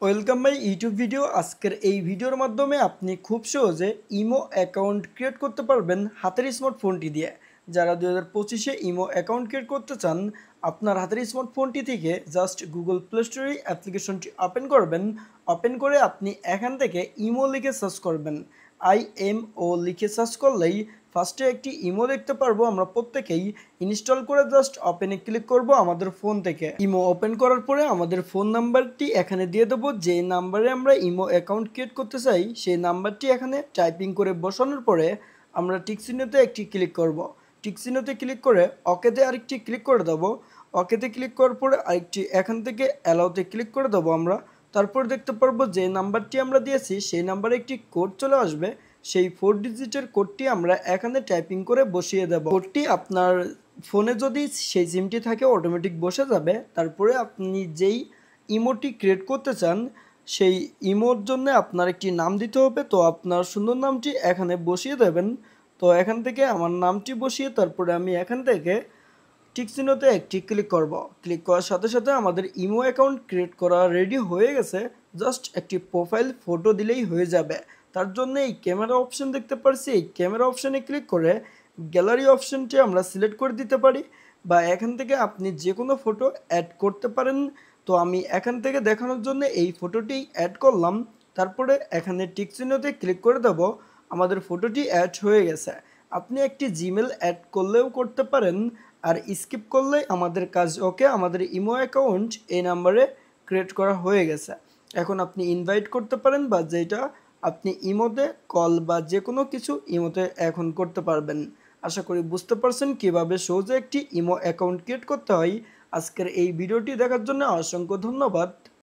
Welcome my YouTube video. আজকের এই ভিডিওর মাধ্যমে আপনি খুব সহজে ইমো অ্যাকাউন্ট ক্রিয়েট করতে পারবেন হাতের স্মার্টফোনটি দিয়ে। যারা 2025-এ ইমো অ্যাকাউন্ট ক্রিয়েট করতে চান, আপনার হাতের স্মার্টফোনটি থেকে জাস্ট গুগল প্লে স্টোরে অ্যাপ্লিকেশনটি ওপেন করবেন। ওপেন করে আপনি এখান থেকে ইমো লিখে সার্চ করবেন। IMO লিখে সার্চ করলেই ফার্স্টে একটি ইমো দেখতে পারবো আমরা প্রত্যেকেই। ইনস্টল করে জাস্ট ওপেনে ক্লিক করব আমাদের ফোন থেকে। ইমো ওপেন করার পরে আমাদের ফোন নাম্বারটি এখানে দিয়ে দেবো। যে নাম্বারে আমরা ইমো অ্যাকাউন্ট ক্রিয়েট করতে চাই সেই নাম্বারটি এখানে টাইপিং করে বসানোর পরে আমরা টিক চিহ্নতে একটি ক্লিক করব। টিক চিহ্নতে ক্লিক করে ওকেতে আরেকটি ক্লিক করে দেবো। ওকেতে ক্লিক করার পরে আরেকটি এখান থেকে অ্যালাউতে ক্লিক করে দেবো আমরা। তারপর দেখতে পারবো যে নাম্বারটি আমরা দিয়েছি সেই নাম্বারে একটি কোড চলে আসবে। সেই 4 ডিজিটের কোডটি আমরা এখানে টাইপিং করে বসিয়ে দেব। কোডটি আপনার ফোনে যদি সেই সিমটি থাকে অটোমেটিক বসে যাবে। তারপরে আপনি যেই ইমোটি ক্রিয়েট করতে চান সেই ইমোর জন্য আপনার একটি নাম দিতে হবে। তো আপনার সুন্দর নামটি এখানে বসিয়ে দেবেন। তো এখান থেকে আমার নামটি বসিয়ে তারপরে আমি এখান থেকে টিক চিহ্নতে একটি ক্লিক করব। ক্লিক করার সাথে সাথে আমাদের ইমো অ্যাকাউন্ট ক্রিয়েট করা রেডি হয়ে গেছে। জাস্ট একটি প্রোফাইল ফটো দিলেই হয়ে যাবে। তার জন্য এই ক্যামেরা অপশন দেখতে পারছি, এই ক্যামেরা অপশনে ক্লিক করে গ্যালারি অপশনটি আমরা সিলেক্ট করে দিতে পারি, বা এখান থেকে আপনি যে কোনো ফটো অ্যাড করতে পারেন। তো আমি এখান থেকে দেখানোর জন্য এই ফটোটি অ্যাড করলাম। তারপরে এখানে টিক চিহ্নতে ক্লিক করে দেব। আমাদের ফটোটি অ্যাড হয়ে গেছে। আপনি একটি জিমেল অ্যাড করলেও করতে পারেন, আর স্কিপ করলে আমাদের কাজ ওকে। আমাদের ইমো অ্যাকাউন্ট এই নাম্বারে ক্রিয়েট করা হয়ে গেছে। এখন আপনি ইনভাইট করতে পারেন, বা যেটা আপনি ইমোতে কল বা যে কোনো কিছু ইমোতে এখন করতে পারবেন। আশা করি বুঝতে পারছেন কিভাবে সহজে একটি ইমো অ্যাকাউন্ট ক্রিয়েট করতে হয়। আজকের এই ভিডিওটি দেখার জন্য অসংখ্য ধন্যবাদ।